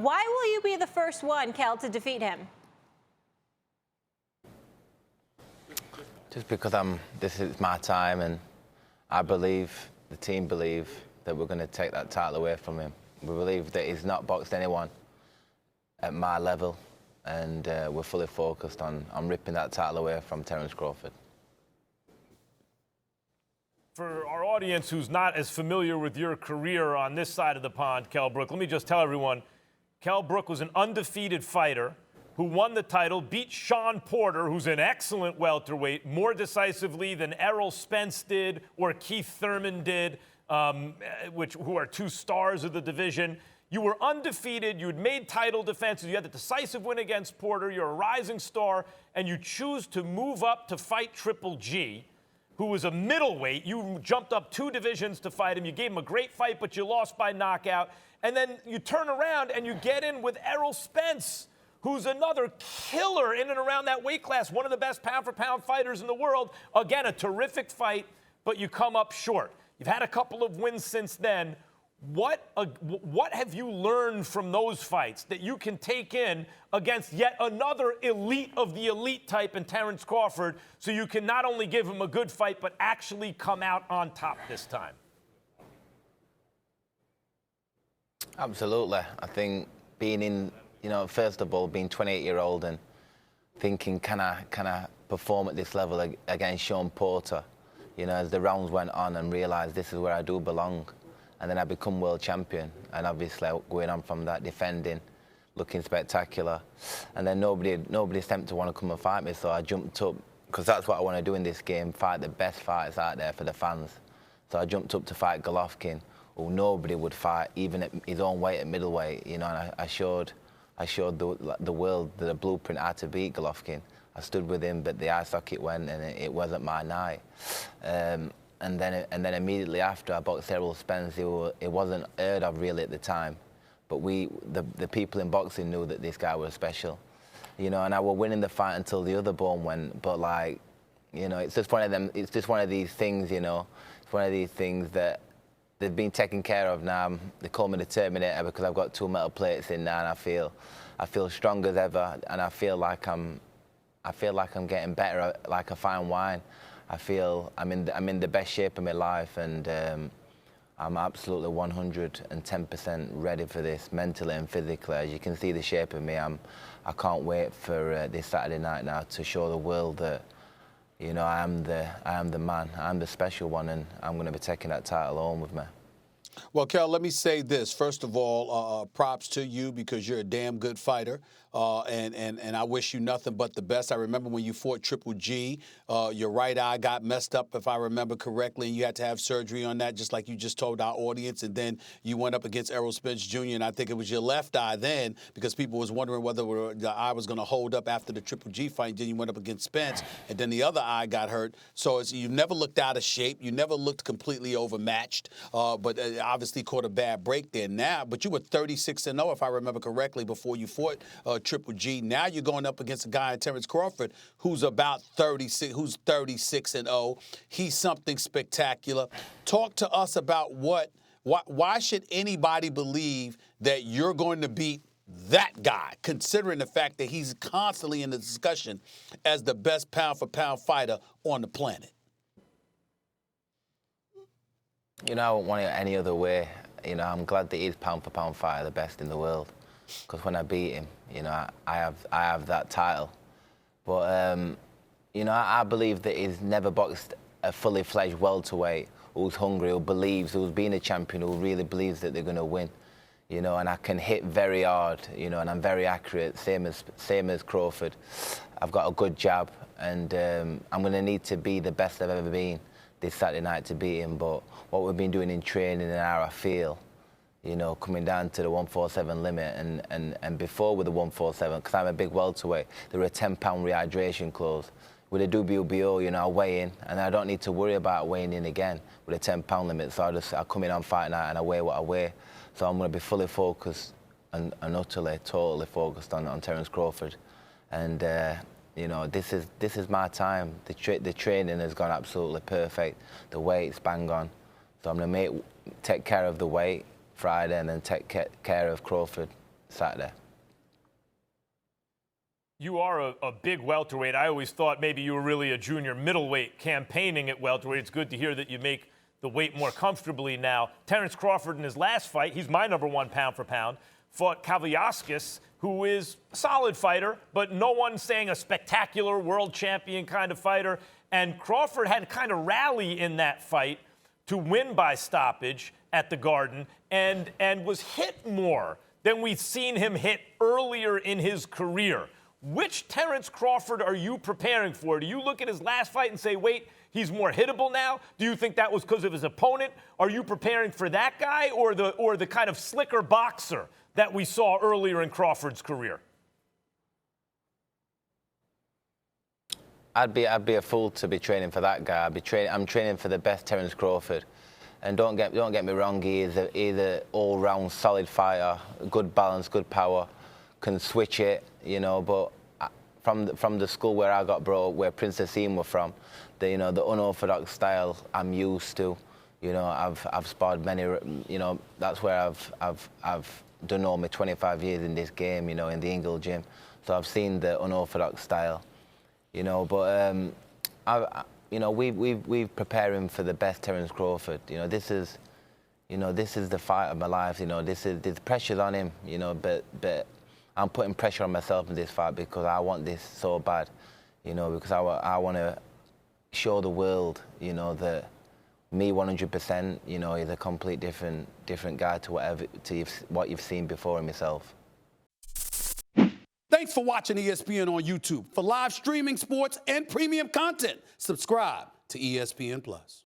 Why will you be the first one, Kell, to defeat him? Just because this is my time, and I believe, the team believe, that we're going to take that title away from him. We believe that he's not boxed anyone at my level, and we're fully focused on ripping that title away from Terence Crawford. For our audience who's not as familiar with your career on this side of the pond, Kell Brook, let me just tell everyone, Kell Brook was an undefeated fighter who won the title, beat Sean Porter, who's an excellent welterweight, more decisively than Errol Spence did or Keith Thurman did, who are two stars of the division. You were undefeated. You had made title defenses. You had the decisive win against Porter. You're a rising star, and you choose to move up to fight Triple G, who was a middleweight. You jumped up 2 divisions to fight him. You gave him a great fight, but you lost by knockout. And then you turn around and you get in with Errol Spence, who's another killer in and around that weight class, one of the best pound-for-pound fighters in the world. Again, a terrific fight, but you come up short. You've had a couple of wins since then. What have you learned from those fights that you can take in against yet another elite of the elite type in Terence Crawford, so you can not only give him a good fight, but actually come out on top this time? Absolutely. I think being in, first of all, being 28-year-old and thinking, can I perform at this level against Sean Porter? As the rounds went on, and realised this is where I do belong. And then I become world champion, and obviously going on from that, defending, looking spectacular. And then nobody seemed to want to come and fight me, so I jumped up, because that's what I want to do in this game, fight the best fighters out there for the fans. So I jumped up to fight Golovkin, who nobody would fight, even at his own weight at middleweight. And I showed the world the blueprint how to beat Golovkin. I stood with him, but the eye socket went, and it wasn't my night. And then immediately after, I boxed Errol Spence. It wasn't heard of really at the time, but the people in boxing knew that this guy was special, and I was winning the fight until the other bone went. But it's just one of them. It's just one of these things, It's one of these things that they've been taken care of now. They call me the Terminator because I've got 2 metal plates in now, and I feel strong as ever, and I feel like I'm getting better, like a fine wine. I feel I'm in the best shape of my life, and I'm absolutely 110% ready for this, mentally and physically. As you can see the shape of me, I can't wait for this Saturday night now to show the world that I am the man, I'm the special one, and I'm going to be taking that title home with me. Well, Kell, let me say this. First of all, props to you, because you're a damn good fighter, and I wish you nothing but the best. I remember when you fought Triple G, your right eye got messed up, if I remember correctly, and you had to have surgery on that, just like you just told our audience. And then you went up against Errol Spence Jr., and I think it was your left eye then, because people was wondering whether the eye was going to hold up after the Triple G fight. Then you went up against Spence, and then the other eye got hurt. So you never looked out of shape. You never looked completely overmatched, but obviously caught a bad break there. Now, but you were 36-0, if I remember correctly, before you fought Triple G. Now you're going up against a guy, Terence Crawford, who's about 36, who's 36-0. He's something spectacular. Talk to us about why should anybody believe that you're going to beat that guy, considering the fact that he's constantly in the discussion as the best pound-for-pound fighter on the planet? I wouldn't want it any other way. I'm glad that he's pound-for-pound fighter, the best in the world. Because when I beat him, I have that title. But, I believe that he's never boxed a fully fledged welterweight who's hungry, who's been a champion, who really believes that they're going to win. And I can hit very hard, and I'm very accurate, same as Crawford. I've got a good jab, and I'm going to need to be the best I've ever been this Saturday night to beat him. But what we've been doing in training and how I feel, coming down to the 147 limit, and before with the 147, because I'm a big welterweight, there were a 10-pound rehydration clause. With a WBO, I weigh in, and I don't need to worry about weighing in again with a 10-pound limit. So I come in on fight night and I weigh what I weigh. So I'm going to be fully focused and utterly, totally focused on Terence Crawford. And this is my time. The training has gone absolutely perfect. The weight's bang on. So I'm going to take care of the weight Friday, and then take care of Crawford Saturday. You are a big welterweight. I always thought maybe you were really a junior middleweight campaigning at welterweight. It's good to hear that you make the weight more comfortably now. Terence Crawford in his last fight, he's my #1 pound for pound, fought Kavaliauskas, who is a solid fighter, but no one's saying a spectacular world champion kind of fighter. And Crawford had to kind of rally in that fight to win by stoppage at the Garden and was hit more than we've seen him hit earlier in his career. Which Terence Crawford are you preparing for? Do you look at his last fight and say, wait, he's more hittable now? Do you think that was because of his opponent? Are you preparing for that guy or the kind of slicker boxer that we saw earlier in Crawford's career? I'd be a fool to be training for that guy. I'm training for the best Terence Crawford. And don't get me wrong, he's an all-round solid fighter, good balance, good power, can switch it, you know. But from the school where I got brought up, where Princess Ian were from, the unorthodox style I'm used to. You know, I've sparred many. You know, that's where I've done all my 25 years in this game. You know, in the Ingle gym, so I've seen the unorthodox style. You know, but we've preparing for the best Terence Crawford. You know, this is the fight of my life. You know, there's pressure on him. You know, but I'm putting pressure on myself in this fight because I want this so bad. You know, because I want to show the world, you know, that me 100%, you know, is a complete different guy to what you've seen before in myself. Thanks for watching ESPN on YouTube. For live streaming, sports, and premium content, subscribe to ESPN+.